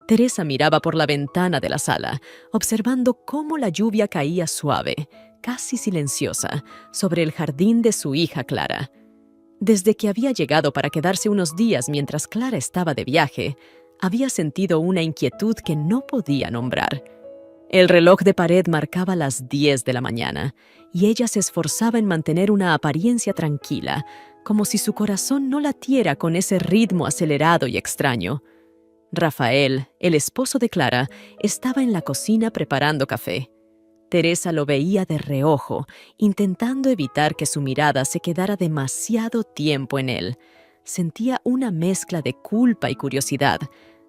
Teresa miraba por la ventana de la sala, observando cómo la lluvia caía suave, casi silenciosa, sobre el jardín de su hija Clara. Desde que había llegado para quedarse unos días mientras Clara estaba de viaje, había sentido una inquietud que no podía nombrar. El reloj de pared marcaba las 10 de la mañana, y ella se esforzaba en mantener una apariencia tranquila, como si su corazón no latiera con ese ritmo acelerado y extraño. Rafael, el esposo de Clara, estaba en la cocina preparando café. Teresa lo veía de reojo, intentando evitar que su mirada se quedara demasiado tiempo en él. Sentía una mezcla de culpa y curiosidad.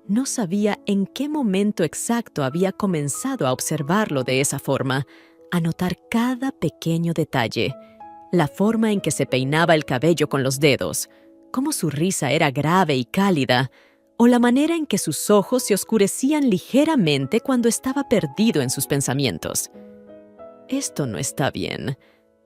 No sabía en qué momento exacto había comenzado a observarlo de esa forma, a notar cada pequeño detalle. La forma en que se peinaba el cabello con los dedos, cómo su risa era grave y cálida, o la manera en que sus ojos se oscurecían ligeramente cuando estaba perdido en sus pensamientos. «Esto no está bien»,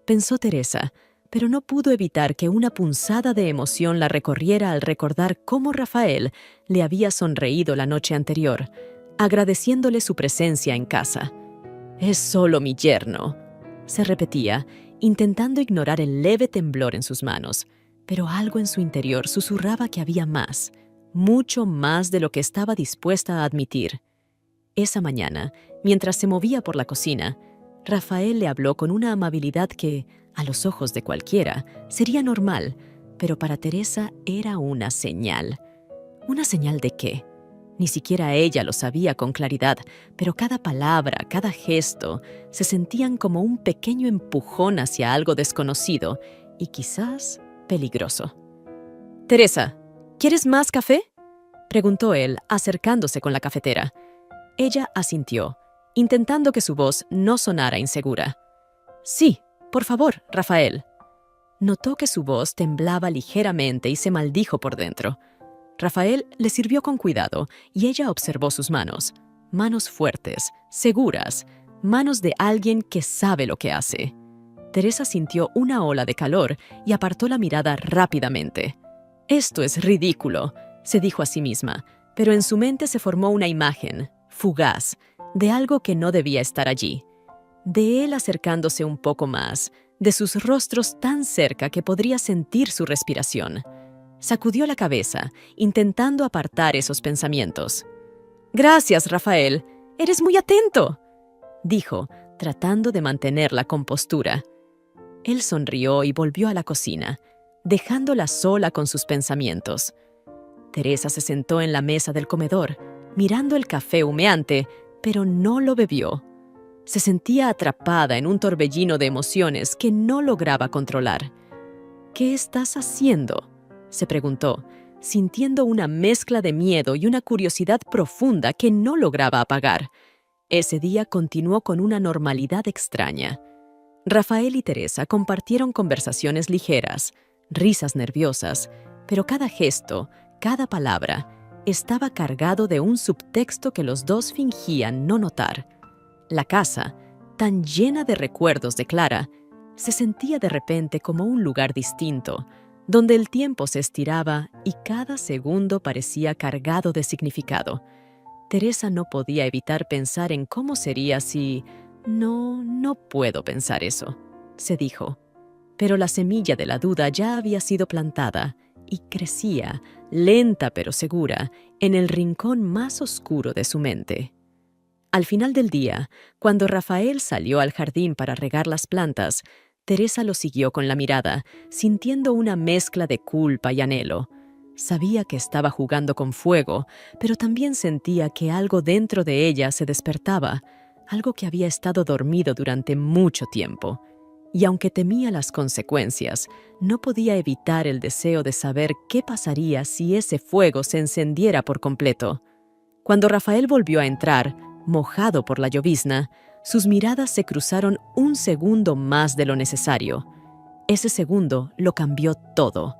pensó Teresa, pero no pudo evitar que una punzada de emoción la recorriera al recordar cómo Rafael le había sonreído la noche anterior, agradeciéndole su presencia en casa. «Es solo mi yerno», se repetía, intentando ignorar el leve temblor en sus manos, pero algo en su interior susurraba que había más, mucho más de lo que estaba dispuesta a admitir. Esa mañana, mientras se movía por la cocina, Rafael le habló con una amabilidad que, a los ojos de cualquiera, sería normal, pero para Teresa era una señal. ¿Una señal de qué? Ni siquiera ella lo sabía con claridad, pero cada palabra, cada gesto, se sentían como un pequeño empujón hacia algo desconocido y quizás peligroso. «Teresa, ¿quieres más café?», preguntó él, acercándose con la cafetera. Ella asintió, intentando que su voz no sonara insegura. «Sí, por favor, Rafael». Notó que su voz temblaba ligeramente y se maldijo por dentro. Rafael le sirvió con cuidado y ella observó sus manos. Manos fuertes, seguras, manos de alguien que sabe lo que hace. Teresa sintió una ola de calor y apartó la mirada rápidamente. «Esto es ridículo», se dijo a sí misma, pero en su mente se formó una imagen, fugaz, de algo que no debía estar allí. De él acercándose un poco más, de sus rostros tan cerca que podría sentir su respiración. Sacudió la cabeza, intentando apartar esos pensamientos. «Gracias, Rafael. Eres muy atento», dijo, tratando de mantener la compostura. Él sonrió y volvió a la cocina, dejándola sola con sus pensamientos. Teresa se sentó en la mesa del comedor, mirando el café humeante, pero no lo bebió. Se sentía atrapada en un torbellino de emociones que no lograba controlar. «¿Qué estás haciendo?», se preguntó, sintiendo una mezcla de miedo y una curiosidad profunda que no lograba apagar. Ese día continuó con una normalidad extraña. Rafael y Teresa compartieron conversaciones ligeras, risas nerviosas, pero cada gesto, cada palabra, estaba cargado de un subtexto que los dos fingían no notar. La casa, tan llena de recuerdos de Clara, se sentía de repente como un lugar distinto, donde el tiempo se estiraba y cada segundo parecía cargado de significado. Teresa no podía evitar pensar en cómo sería si... No puedo pensar eso», se dijo. Pero la semilla de la duda ya había sido plantada y crecía, lenta pero segura, en el rincón más oscuro de su mente. Al final del día, cuando Rafael salió al jardín para regar las plantas, Teresa lo siguió con la mirada, sintiendo una mezcla de culpa y anhelo. Sabía que estaba jugando con fuego, pero también sentía que algo dentro de ella se despertaba, algo que había estado dormido durante mucho tiempo. Y aunque temía las consecuencias, no podía evitar el deseo de saber qué pasaría si ese fuego se encendiera por completo. Cuando Rafael volvió a entrar, mojado por la llovizna, sus miradas se cruzaron un segundo más de lo necesario. Ese segundo lo cambió todo.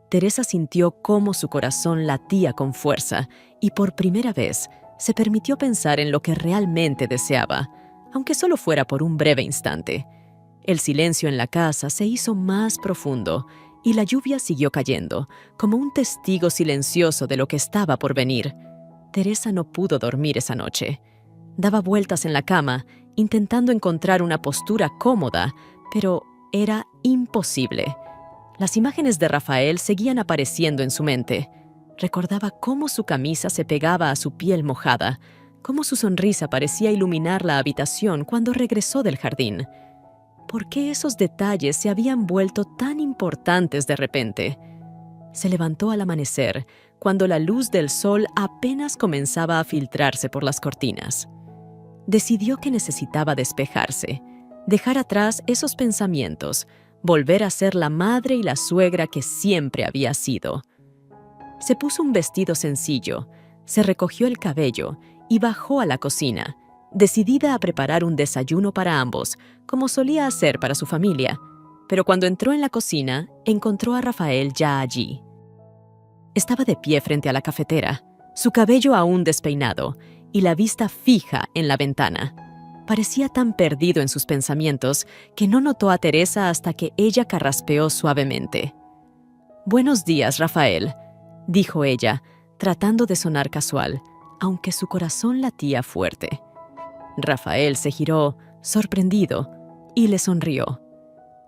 Teresa sintió cómo su corazón latía con fuerza y por primera vez se permitió pensar en lo que realmente deseaba, aunque solo fuera por un breve instante. El silencio en la casa se hizo más profundo y la lluvia siguió cayendo, como un testigo silencioso de lo que estaba por venir. Teresa no pudo dormir esa noche. Daba vueltas en la cama, intentando encontrar una postura cómoda, pero era imposible. Las imágenes de Rafael seguían apareciendo en su mente. Recordaba cómo su camisa se pegaba a su piel mojada, cómo su sonrisa parecía iluminar la habitación cuando regresó del jardín. ¿Por qué esos detalles se habían vuelto tan importantes de repente? Se levantó al amanecer, cuando la luz del sol apenas comenzaba a filtrarse por las cortinas. Decidió que necesitaba despejarse, dejar atrás esos pensamientos, volver a ser la madre y la suegra que siempre había sido. Se puso un vestido sencillo, se recogió el cabello y bajó a la cocina, decidida a preparar un desayuno para ambos, como solía hacer para su familia. Pero cuando entró en la cocina, encontró a Rafael ya allí. Estaba de pie frente a la cafetera, su cabello aún despeinado y la vista fija en la ventana. Parecía tan perdido en sus pensamientos que no notó a Teresa hasta que ella carraspeó suavemente. «Buenos días, Rafael», dijo ella, tratando de sonar casual, aunque su corazón latía fuerte. Rafael se giró, sorprendido, y le sonrió.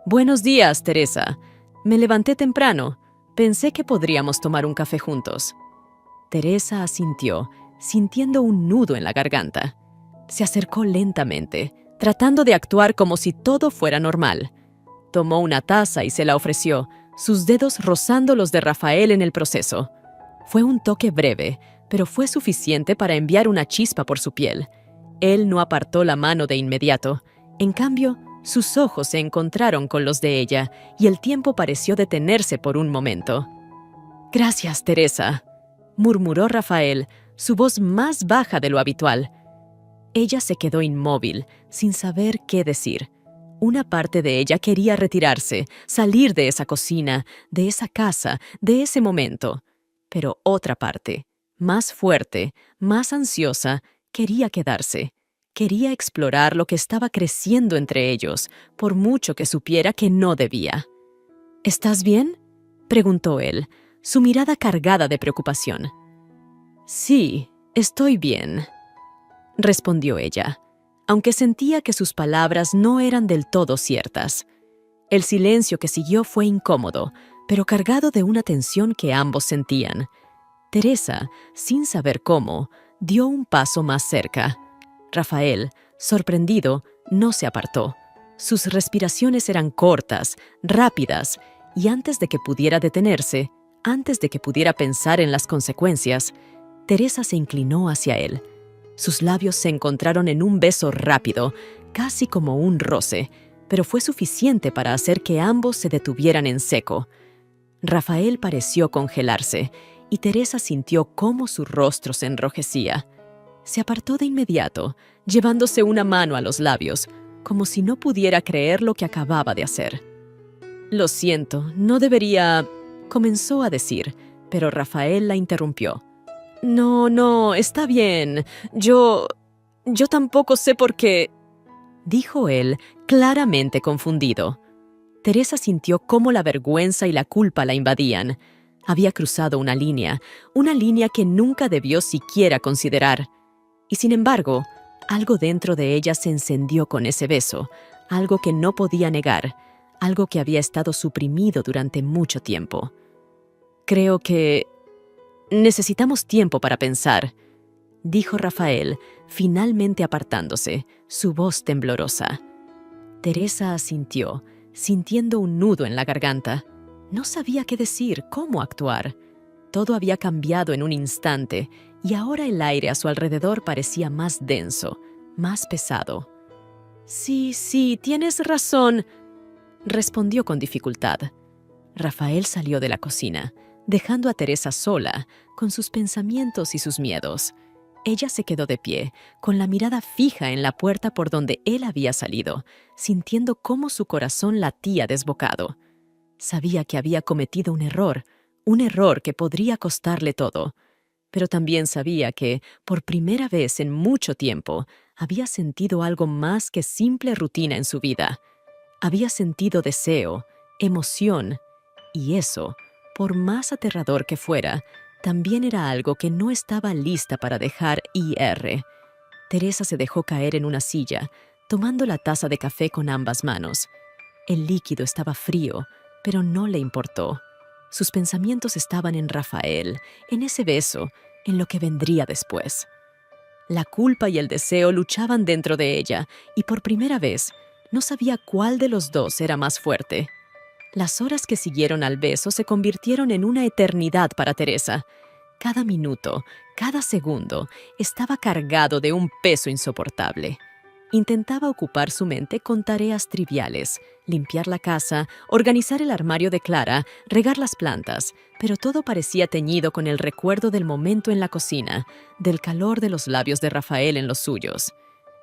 «Buenos días, Teresa. Me levanté temprano. Pensé que podríamos tomar un café juntos». Teresa asintió, sintiendo un nudo en la garganta. Se acercó lentamente, tratando de actuar como si todo fuera normal. Tomó una taza y se la ofreció, sus dedos rozando los de Rafael en el proceso. Fue un toque breve, pero fue suficiente para enviar una chispa por su piel. Él no apartó la mano de inmediato. En cambio, sus ojos se encontraron con los de ella y el tiempo pareció detenerse por un momento. «Gracias, Teresa», murmuró Rafael, su voz más baja de lo habitual. Ella se quedó inmóvil, sin saber qué decir. Una parte de ella quería retirarse, salir de esa cocina, de esa casa, de ese momento. Pero otra parte, más fuerte, más ansiosa, quería quedarse. Quería explorar lo que estaba creciendo entre ellos, por mucho que supiera que no debía. «¿Estás bien?», preguntó él, su mirada cargada de preocupación. «Sí, estoy bien», respondió ella, aunque sentía que sus palabras no eran del todo ciertas. El silencio que siguió fue incómodo, pero cargado de una tensión que ambos sentían. Teresa, sin saber cómo, dio un paso más cerca. Rafael, sorprendido, no se apartó. Sus respiraciones eran cortas, rápidas, y antes de que pudiera detenerse, antes de que pudiera pensar en las consecuencias, Teresa se inclinó hacia él. Sus labios se encontraron en un beso rápido, casi como un roce, pero fue suficiente para hacer que ambos se detuvieran en seco. Rafael pareció congelarse, y Teresa sintió cómo su rostro se enrojecía. Se apartó de inmediato, llevándose una mano a los labios, como si no pudiera creer lo que acababa de hacer. «Lo siento, no debería», comenzó a decir, pero Rafael la interrumpió. No, está bien. Yo tampoco sé por qué», dijo él, claramente confundido. Teresa sintió cómo la vergüenza y la culpa la invadían. Había cruzado una línea que nunca debió siquiera considerar. Y sin embargo, algo dentro de ella se encendió con ese beso, algo que no podía negar, algo que había estado suprimido durante mucho tiempo. «Creo que necesitamos tiempo para pensar», dijo Rafael, finalmente apartándose, su voz temblorosa. Teresa asintió, sintiendo un nudo en la garganta. No sabía qué decir, cómo actuar. Todo había cambiado en un instante, y ahora el aire a su alrededor parecía más denso, más pesado. Sí, tienes razón», respondió con dificultad. Rafael salió de la cocina, dejando a Teresa sola, con sus pensamientos y sus miedos. Ella se quedó de pie, con la mirada fija en la puerta por donde él había salido, sintiendo cómo su corazón latía desbocado. Sabía que había cometido un error que podría costarle todo, pero también sabía que, por primera vez en mucho tiempo, había sentido algo más que simple rutina en su vida. Había sentido deseo, emoción, y eso, por más aterrador que fuera, también era algo que no estaba lista para dejar ir. Teresa se dejó caer en una silla, tomando la taza de café con ambas manos. El líquido estaba frío, pero no le importó. Sus pensamientos estaban en Rafael, en ese beso, en lo que vendría después. La culpa y el deseo luchaban dentro de ella, y por primera vez no sabía cuál de los dos era más fuerte. Las horas que siguieron al beso se convirtieron en una eternidad para Teresa. Cada minuto, cada segundo, estaba cargado de un peso insoportable. Intentaba ocupar su mente con tareas triviales, limpiar la casa, organizar el armario de Clara, regar las plantas, pero todo parecía teñido con el recuerdo del momento en la cocina, del calor de los labios de Rafael en los suyos.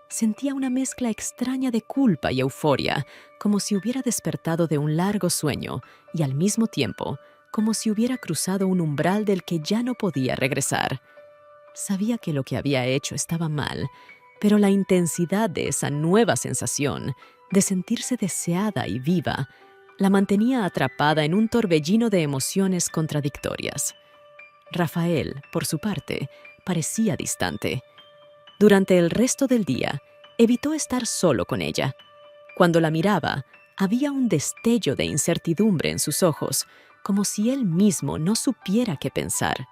Sentía una mezcla extraña de culpa y euforia, como si hubiera despertado de un largo sueño, y al mismo tiempo, como si hubiera cruzado un umbral del que ya no podía regresar. Sabía que lo que había hecho estaba mal, pero la intensidad de esa nueva sensación, de sentirse deseada y viva, la mantenía atrapada en un torbellino de emociones contradictorias. Rafael, por su parte, parecía distante. Durante el resto del día, evitó estar solo con ella. Cuando la miraba, había un destello de incertidumbre en sus ojos, como si él mismo no supiera qué pensar.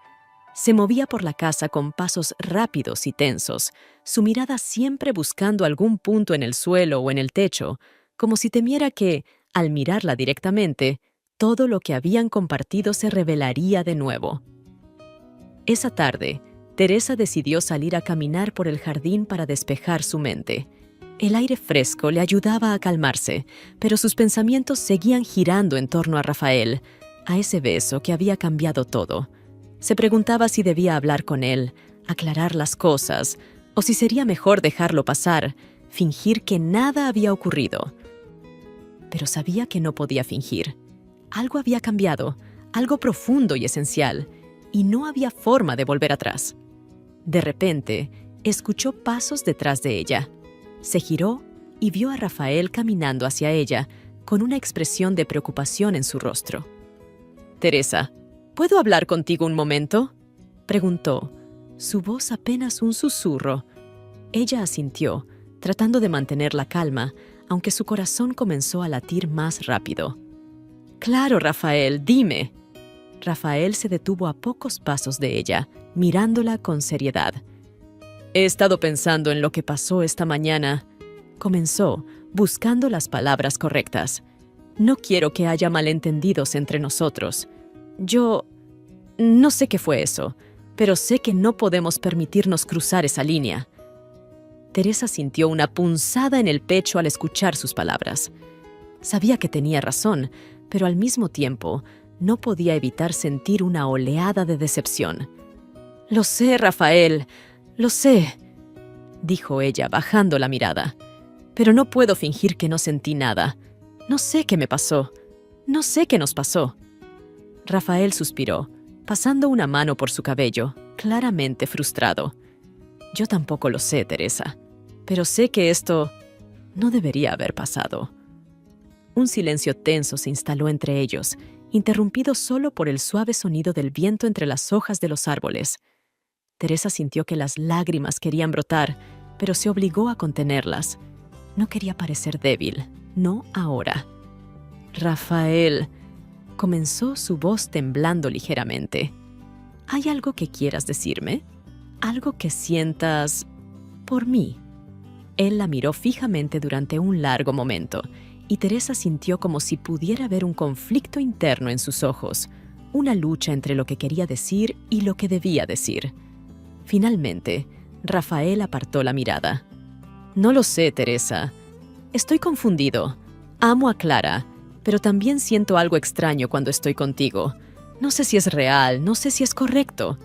Se movía por la casa con pasos rápidos y tensos, su mirada siempre buscando algún punto en el suelo o en el techo, como si temiera que, al mirarla directamente, todo lo que habían compartido se revelaría de nuevo. Esa tarde, Teresa decidió salir a caminar por el jardín para despejar su mente. El aire fresco le ayudaba a calmarse, pero sus pensamientos seguían girando en torno a Rafael, a ese beso que había cambiado todo. Se preguntaba si debía hablar con él, aclarar las cosas, o si sería mejor dejarlo pasar, fingir que nada había ocurrido. Pero sabía que no podía fingir. Algo había cambiado, algo profundo y esencial, y no había forma de volver atrás. De repente, escuchó pasos detrás de ella. Se giró y vio a Rafael caminando hacia ella, con una expresión de preocupación en su rostro. «Teresa, ¿puedo hablar contigo un momento?», preguntó, su voz apenas un susurro. Ella asintió, tratando de mantener la calma, aunque su corazón comenzó a latir más rápido. «Claro, Rafael, dime». Rafael se detuvo a pocos pasos de ella, mirándola con seriedad. «He estado pensando en lo que pasó esta mañana», comenzó, buscando las palabras correctas. «No quiero que haya malentendidos entre nosotros. Yo no sé qué fue eso, pero sé que no podemos permitirnos cruzar esa línea». Teresa sintió una punzada en el pecho al escuchar sus palabras. Sabía que tenía razón, pero al mismo tiempo no podía evitar sentir una oleada de decepción. «Lo sé, Rafael, lo sé», dijo ella bajando la mirada. «Pero no puedo fingir que no sentí nada. No sé qué me pasó. No sé qué nos pasó». Rafael suspiró, pasando una mano por su cabello, claramente frustrado. «Yo tampoco lo sé, Teresa, pero sé que esto no debería haber pasado». Un silencio tenso se instaló entre ellos, interrumpido solo por el suave sonido del viento entre las hojas de los árboles. Teresa sintió que las lágrimas querían brotar, pero se obligó a contenerlas. No quería parecer débil, no ahora. «Rafael», comenzó su voz temblando ligeramente. «¿Hay algo que quieras decirme? ¿Algo que sientas por mí?» Él la miró fijamente durante un largo momento, y Teresa sintió como si pudiera ver un conflicto interno en sus ojos, una lucha entre lo que quería decir y lo que debía decir. Finalmente, Rafael apartó la mirada. «No lo sé, Teresa. Estoy confundido. Amo a Clara, pero también siento algo extraño cuando estoy contigo. No sé si es real, no sé si es correcto».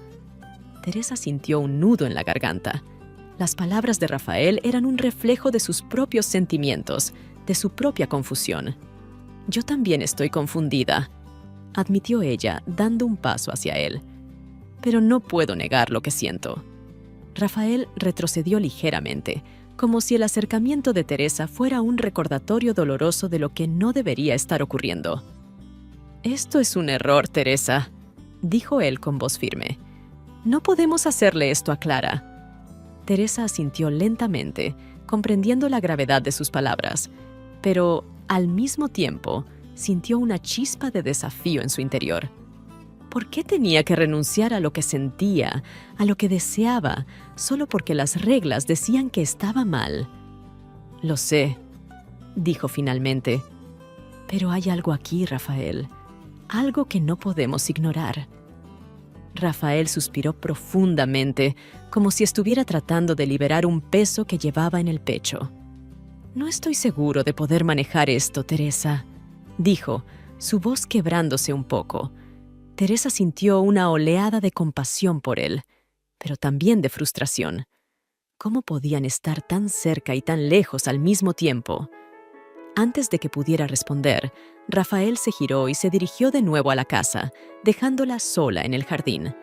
Teresa sintió un nudo en la garganta. Las palabras de Rafael eran un reflejo de sus propios sentimientos, de su propia confusión. «Yo también estoy confundida», admitió ella, dando un paso hacia él. «Pero no puedo negar lo que siento». Rafael retrocedió ligeramente, como si el acercamiento de Teresa fuera un recordatorio doloroso de lo que no debería estar ocurriendo. «Esto es un error, Teresa», dijo él con voz firme. «No podemos hacerle esto a Clara». Teresa asintió lentamente, comprendiendo la gravedad de sus palabras, pero al mismo tiempo sintió una chispa de desafío en su interior. ¿Por qué tenía que renunciar a lo que sentía, a lo que deseaba, solo porque las reglas decían que estaba mal? «Lo sé», dijo finalmente. «Pero hay algo aquí, Rafael, algo que no podemos ignorar». Rafael suspiró profundamente, como si estuviera tratando de liberar un peso que llevaba en el pecho. «No estoy seguro de poder manejar esto, Teresa», dijo, su voz quebrándose un poco. Teresa sintió una oleada de compasión por él, pero también de frustración. ¿Cómo podían estar tan cerca y tan lejos al mismo tiempo? Antes de que pudiera responder, Rafael se giró y se dirigió de nuevo a la casa, dejándola sola en el jardín.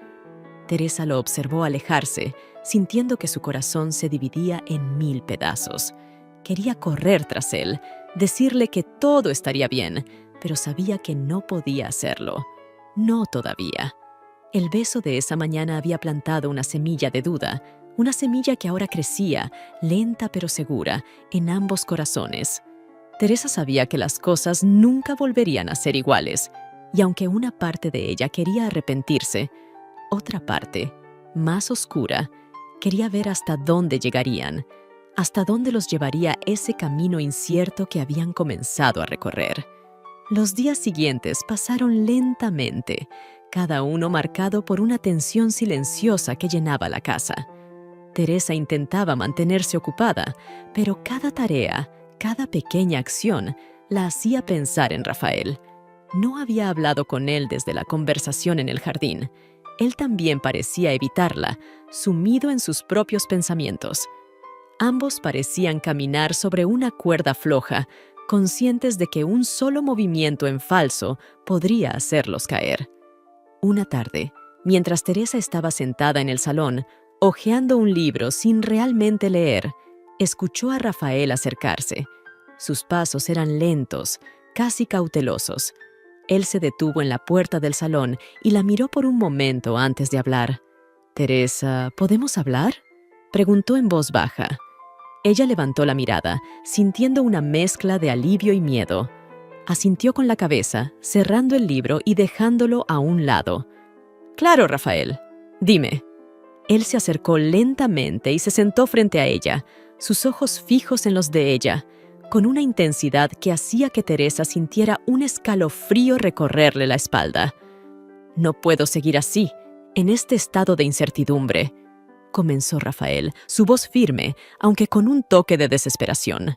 Teresa lo observó alejarse, sintiendo que su corazón se dividía en 1000 pedazos. Quería correr tras él, decirle que todo estaría bien, pero sabía que no podía hacerlo. No todavía. El beso de esa mañana había plantado una semilla de duda, una semilla que ahora crecía, lenta pero segura, en ambos corazones. Teresa sabía que las cosas nunca volverían a ser iguales, y aunque una parte de ella quería arrepentirse, otra parte, más oscura, quería ver hasta dónde llegarían, hasta dónde los llevaría ese camino incierto que habían comenzado a recorrer. Los días siguientes pasaron lentamente, cada uno marcado por una tensión silenciosa que llenaba la casa. Teresa intentaba mantenerse ocupada, pero cada tarea, cada pequeña acción, la hacía pensar en Rafael. No había hablado con él desde la conversación en el jardín. Él también parecía evitarla, sumido en sus propios pensamientos. Ambos parecían caminar sobre una cuerda floja, conscientes de que un solo movimiento en falso podría hacerlos caer. Una tarde, mientras Teresa estaba sentada en el salón, hojeando un libro sin realmente leer, escuchó a Rafael acercarse. Sus pasos eran lentos, casi cautelosos. Él se detuvo en la puerta del salón y la miró por un momento antes de hablar. «Teresa, ¿podemos hablar?», preguntó en voz baja. Ella levantó la mirada, sintiendo una mezcla de alivio y miedo. Asintió con la cabeza, cerrando el libro y dejándolo a un lado. «Claro, Rafael. Dime». Él se acercó lentamente y se sentó frente a ella, sus ojos fijos en los de ella, con una intensidad que hacía que Teresa sintiera un escalofrío recorrerle la espalda. «No puedo seguir así, en este estado de incertidumbre», comenzó Rafael, su voz firme, aunque con un toque de desesperación.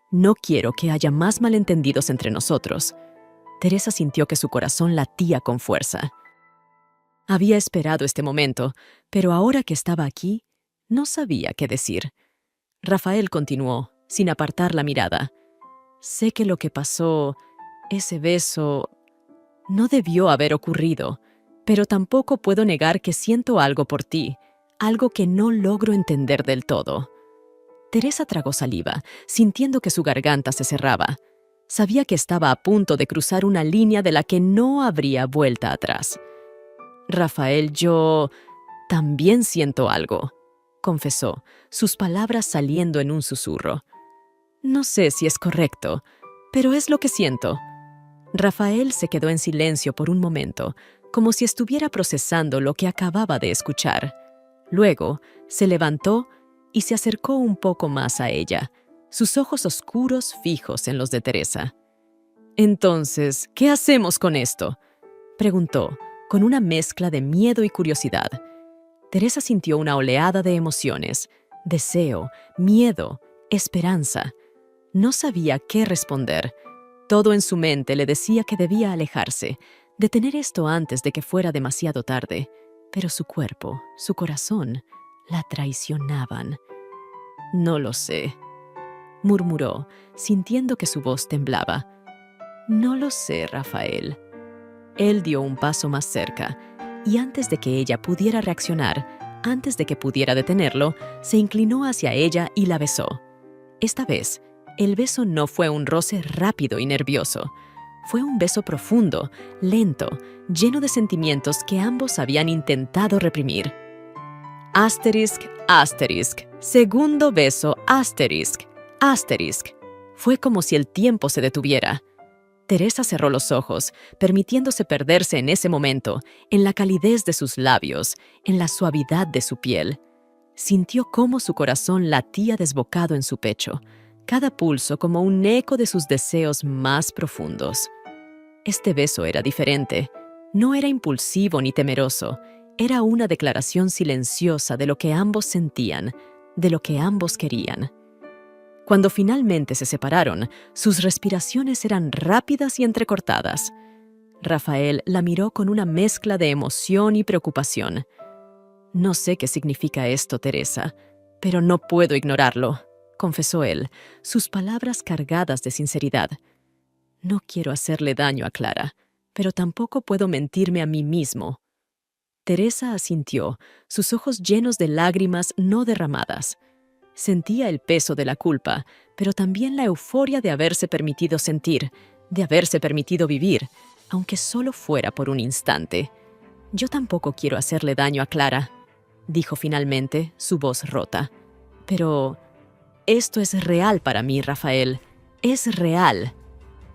«No quiero que haya más malentendidos entre nosotros». Teresa sintió que su corazón latía con fuerza. Había esperado este momento, pero ahora que estaba aquí, no sabía qué decir. Rafael continuó, sin apartar la mirada. «Sé que lo que pasó, ese beso, no debió haber ocurrido, pero tampoco puedo negar que siento algo por ti, algo que no logro entender del todo». Teresa tragó saliva, sintiendo que su garganta se cerraba. Sabía que estaba a punto de cruzar una línea de la que no habría vuelta atrás. «Rafael, yo también siento algo», confesó, sus palabras saliendo en un susurro. «No sé si es correcto, pero es lo que siento». Rafael se quedó en silencio por un momento, como si estuviera procesando lo que acababa de escuchar. Luego, se levantó y se acercó un poco más a ella, sus ojos oscuros fijos en los de Teresa. «Entonces, ¿qué hacemos con esto?», preguntó, con una mezcla de miedo y curiosidad. Teresa sintió una oleada de emociones, deseo, miedo, esperanza. No sabía qué responder. Todo en su mente le decía que debía alejarse, detener esto antes de que fuera demasiado tarde. Pero su cuerpo, su corazón, la traicionaban. «No lo sé», murmuró, sintiendo que su voz temblaba. «No lo sé, Rafael». Él dio un paso más cerca, y antes de que ella pudiera reaccionar, antes de que pudiera detenerlo, se inclinó hacia ella y la besó. Esta vez, el beso no fue un roce rápido y nervioso. Fue un beso profundo, lento, lleno de sentimientos que ambos habían intentado reprimir. Asterisk, asterisk, segundo beso, asterisk, asterisk. Fue como si el tiempo se detuviera. Teresa cerró los ojos, permitiéndose perderse en ese momento, en la calidez de sus labios, en la suavidad de su piel. Sintió cómo su corazón latía desbocado en su pecho, cada pulso como un eco de sus deseos más profundos. Este beso era diferente. No era impulsivo ni temeroso. Era una declaración silenciosa de lo que ambos sentían, de lo que ambos querían. Cuando finalmente se separaron, sus respiraciones eran rápidas y entrecortadas. Rafael la miró con una mezcla de emoción y preocupación. «No sé qué significa esto, Teresa, pero no puedo ignorarlo», confesó él, sus palabras cargadas de sinceridad. «No quiero hacerle daño a Clara, pero tampoco puedo mentirme a mí mismo». Teresa asintió, sus ojos llenos de lágrimas no derramadas. Sentía el peso de la culpa, pero también la euforia de haberse permitido sentir, de haberse permitido vivir, aunque solo fuera por un instante. «Yo tampoco quiero hacerle daño a Clara», dijo finalmente, su voz rota. «Pero esto es real para mí, Rafael. Es real».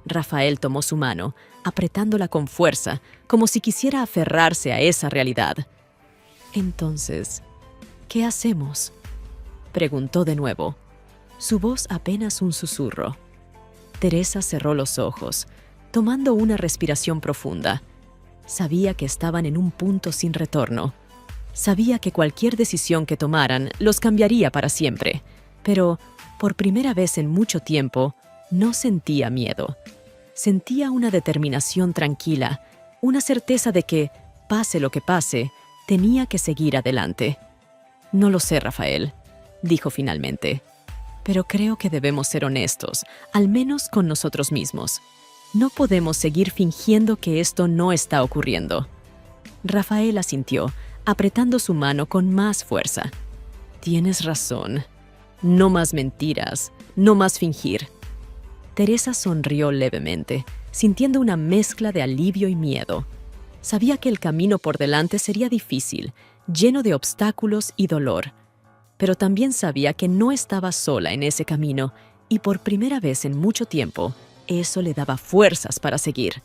Rafael tomó su mano, apretándola con fuerza, como si quisiera aferrarse a esa realidad. «Entonces, ¿qué hacemos?», preguntó de nuevo, su voz apenas un susurro. Teresa cerró los ojos, tomando una respiración profunda. Sabía que estaban en un punto sin retorno. Sabía que cualquier decisión que tomaran los cambiaría para siempre, pero, por primera vez en mucho tiempo, no sentía miedo. Sentía una determinación tranquila, una certeza de que, pase lo que pase, tenía que seguir adelante. «No lo sé, Rafael», dijo finalmente, «pero creo que debemos ser honestos, al menos con nosotros mismos. No podemos seguir fingiendo que esto no está ocurriendo». Rafael asintió, apretando su mano con más fuerza. «Tienes razón. No más mentiras, no más fingir». Teresa sonrió levemente, sintiendo una mezcla de alivio y miedo. Sabía que el camino por delante sería difícil, lleno de obstáculos y dolor. Pero también sabía que no estaba sola en ese camino y por primera vez en mucho tiempo, eso le daba fuerzas para seguir.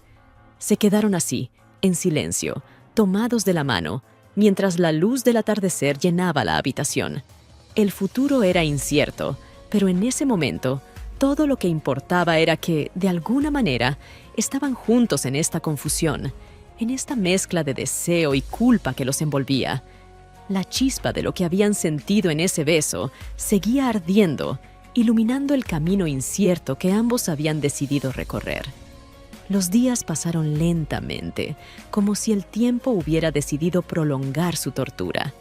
Se quedaron así, en silencio, tomados de la mano, mientras la luz del atardecer llenaba la habitación. El futuro era incierto, pero en ese momento, todo lo que importaba era que, de alguna manera, estaban juntos en esta confusión, en esta mezcla de deseo y culpa que los envolvía. La chispa de lo que habían sentido en ese beso seguía ardiendo, iluminando el camino incierto que ambos habían decidido recorrer. Los días pasaron lentamente, como si el tiempo hubiera decidido prolongar su tortura.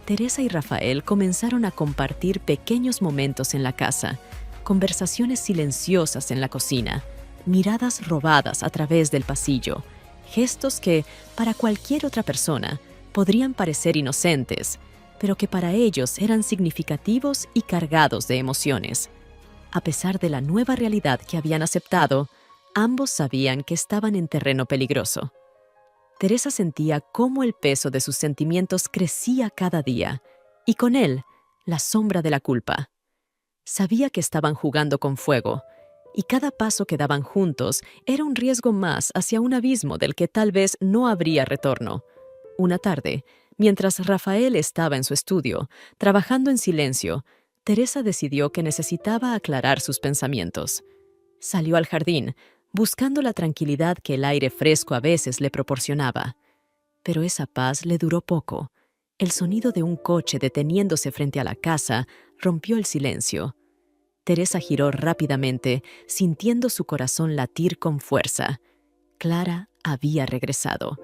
Teresa y Rafael comenzaron a compartir pequeños momentos en la casa, conversaciones silenciosas en la cocina, miradas robadas a través del pasillo, gestos que, para cualquier otra persona, podrían parecer inocentes, pero que para ellos eran significativos y cargados de emociones. A pesar de la nueva realidad que habían aceptado, ambos sabían que estaban en terreno peligroso. Teresa sentía cómo el peso de sus sentimientos crecía cada día, y con él, la sombra de la culpa. Sabía que estaban jugando con fuego, y cada paso que daban juntos era un riesgo más hacia un abismo del que tal vez no habría retorno. Una tarde, mientras Rafael estaba en su estudio, trabajando en silencio, Teresa decidió que necesitaba aclarar sus pensamientos. Salió al jardín, buscando la tranquilidad que el aire fresco a veces le proporcionaba. Pero esa paz le duró poco. El sonido de un coche deteniéndose frente a la casa rompió el silencio. Teresa giró rápidamente, sintiendo su corazón latir con fuerza. Clara había regresado.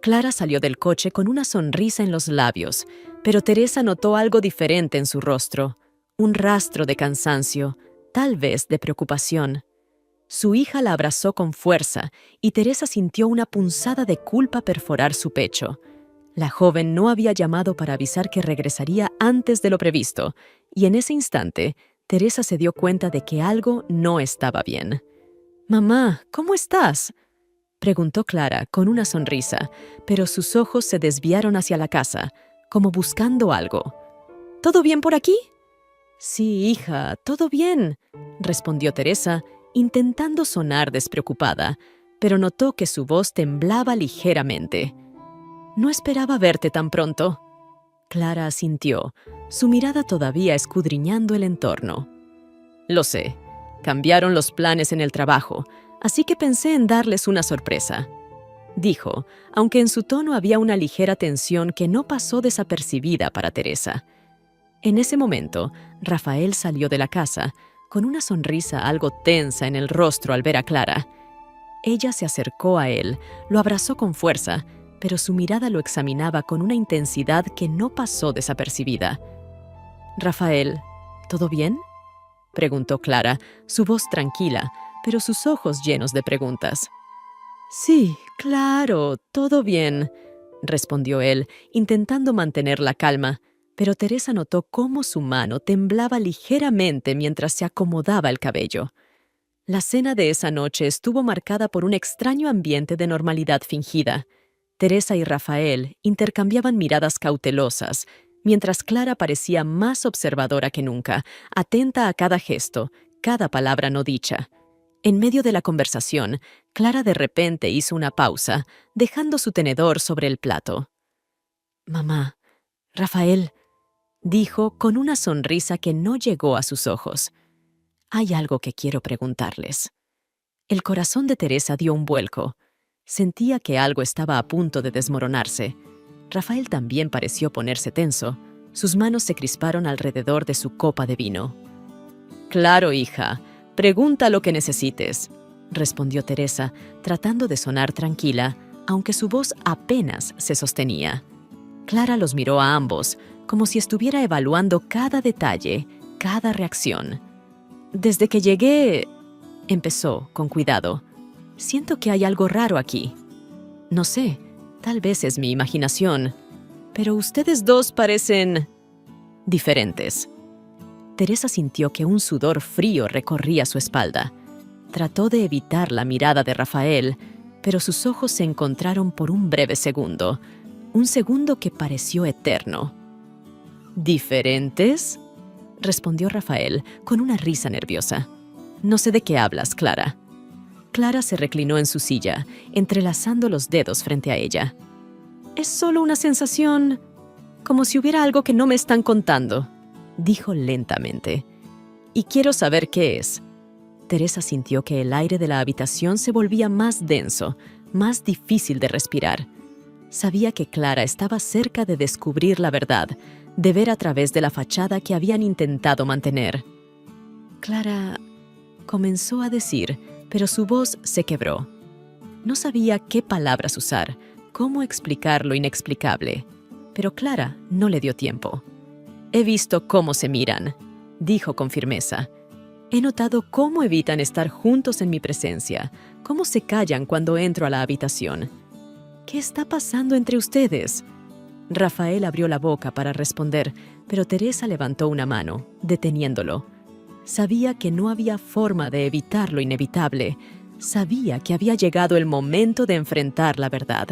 Clara salió del coche con una sonrisa en los labios, pero Teresa notó algo diferente en su rostro, un rastro de cansancio, tal vez de preocupación. Su hija la abrazó con fuerza y Teresa sintió una punzada de culpa perforar su pecho. La joven no había llamado para avisar que regresaría antes de lo previsto, y en ese instante, Teresa se dio cuenta de que algo no estaba bien. Mamá, ¿cómo estás?, preguntó Clara con una sonrisa, pero sus ojos se desviaron hacia la casa, como buscando algo. ¿Todo bien por aquí? Sí, hija, todo bien, respondió Teresa, intentando sonar despreocupada, pero notó que su voz temblaba ligeramente. No esperaba verte tan pronto. Clara asintió, su mirada todavía escudriñando el entorno. Lo sé, cambiaron los planes en el trabajo, así que pensé en darles una sorpresa, dijo, aunque en su tono había una ligera tensión que no pasó desapercibida para Teresa. En ese momento, Rafael salió de la casa, con una sonrisa algo tensa en el rostro al ver a Clara. Ella se acercó a él, lo abrazó con fuerza, pero su mirada lo examinaba con una intensidad que no pasó desapercibida. «Rafael, ¿todo bien?», preguntó Clara, su voz tranquila, pero sus ojos llenos de preguntas. «Sí, claro, todo bien», respondió él, intentando mantener la calma, pero Teresa notó cómo su mano temblaba ligeramente mientras se acomodaba el cabello. La cena de esa noche estuvo marcada por un extraño ambiente de normalidad fingida. Teresa y Rafael intercambiaban miradas cautelosas, mientras Clara parecía más observadora que nunca, atenta a cada gesto, cada palabra no dicha. En medio de la conversación, Clara de repente hizo una pausa, dejando su tenedor sobre el plato. «Mamá, Rafael», dijo con una sonrisa que no llegó a sus ojos. «Hay algo que quiero preguntarles». El corazón de Teresa dio un vuelco. Sentía que algo estaba a punto de desmoronarse. Rafael también pareció ponerse tenso. Sus manos se crisparon alrededor de su copa de vino. «Claro, hija. Pregunta lo que necesites», respondió Teresa, tratando de sonar tranquila, aunque su voz apenas se sostenía. Clara los miró a ambos, como si estuviera evaluando cada detalle, cada reacción. «Desde que llegué», empezó con cuidado, «siento que hay algo raro aquí. No sé, tal vez es mi imaginación, pero ustedes dos parecen diferentes». Teresa sintió que un sudor frío recorría su espalda. Trató de evitar la mirada de Rafael, pero sus ojos se encontraron por un breve segundo, un segundo que pareció eterno. «¿Diferentes?», respondió Rafael con una risa nerviosa. «No sé de qué hablas, Clara». Clara se reclinó en su silla, entrelazando los dedos frente a ella. «Es solo una sensación, como si hubiera algo que no me están contando», dijo lentamente. «Y quiero saber qué es». Teresa sintió que el aire de la habitación se volvía más denso, más difícil de respirar. Sabía que Clara estaba cerca de descubrir la verdad, de ver a través de la fachada que habían intentado mantener. «Clara», comenzó a decir, pero su voz se quebró. No sabía qué palabras usar, cómo explicar lo inexplicable, pero Clara no le dio tiempo. «He visto cómo se miran», dijo con firmeza. «He notado cómo evitan estar juntos en mi presencia, cómo se callan cuando entro a la habitación. ¿Qué está pasando entre ustedes?». Rafael abrió la boca para responder, pero Teresa levantó una mano, deteniéndolo. Sabía que no había forma de evitar lo inevitable. Sabía que había llegado el momento de enfrentar la verdad.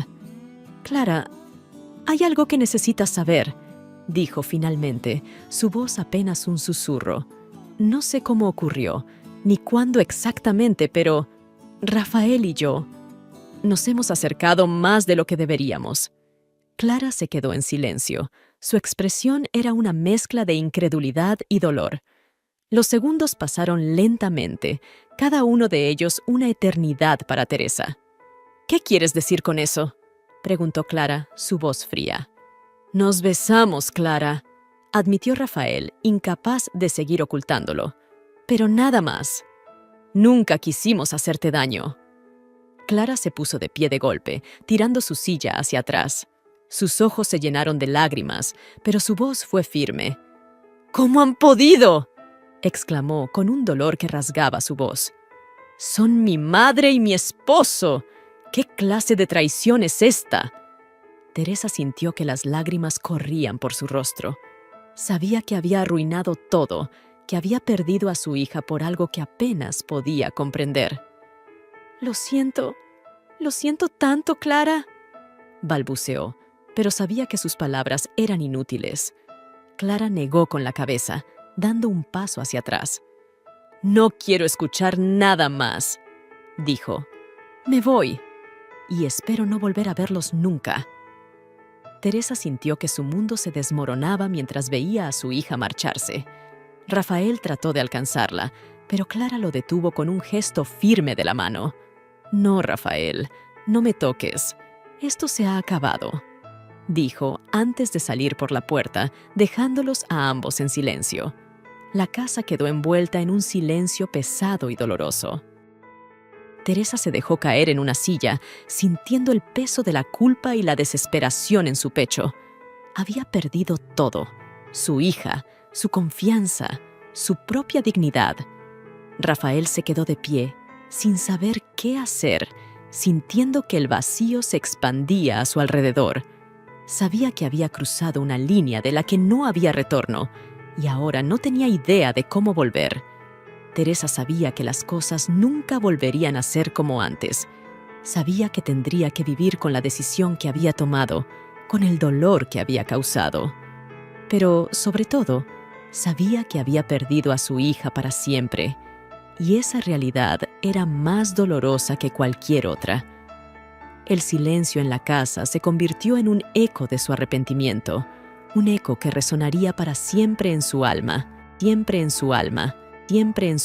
«Clara, hay algo que necesitas saber», dijo finalmente, su voz apenas un susurro. «No sé cómo ocurrió, ni cuándo exactamente, pero Rafael y yo nos hemos acercado más de lo que deberíamos». Clara se quedó en silencio. Su expresión era una mezcla de incredulidad y dolor. Los segundos pasaron lentamente, cada uno de ellos una eternidad para Teresa. «¿Qué quieres decir con eso?», preguntó Clara, su voz fría. «Nos besamos, Clara», admitió Rafael, incapaz de seguir ocultándolo. «Pero nada más. Nunca quisimos hacerte daño». Clara se puso de pie de golpe, tirando su silla hacia atrás. Sus ojos se llenaron de lágrimas, pero su voz fue firme. «¿Cómo han podido?», exclamó con un dolor que rasgaba su voz. «Son mi madre y mi esposo. ¿Qué clase de traición es esta?». Teresa sintió que las lágrimas corrían por su rostro. Sabía que había arruinado todo, que había perdido a su hija por algo que apenas podía comprender. lo siento tanto, Clara, balbuceó, pero sabía que sus palabras eran inútiles. Clara negó con la cabeza, dando un paso hacia atrás. «No quiero escuchar nada más», dijo. «Me voy, y espero no volver a verlos nunca». Teresa sintió que su mundo se desmoronaba mientras veía a su hija marcharse. Rafael trató de alcanzarla, pero Clara lo detuvo con un gesto firme de la mano. «No, Rafael, no me toques. Esto se ha acabado», dijo antes de salir por la puerta, dejándolos a ambos en silencio. La casa quedó envuelta en un silencio pesado y doloroso. Teresa se dejó caer en una silla, sintiendo el peso de la culpa y la desesperación en su pecho. Había perdido todo: su hija, su confianza, su propia dignidad. Rafael se quedó de pie, sin saber qué hacer, sintiendo que el vacío se expandía a su alrededor. Sabía que había cruzado una línea de la que no había retorno, y ahora no tenía idea de cómo volver. Teresa sabía que las cosas nunca volverían a ser como antes. Sabía que tendría que vivir con la decisión que había tomado, con el dolor que había causado. Pero, sobre todo, sabía que había perdido a su hija para siempre, y esa realidad era más dolorosa que cualquier otra. El silencio en la casa se convirtió en un eco de su arrepentimiento, un eco que resonaría para siempre en su alma, siempre en su alma, siempre en su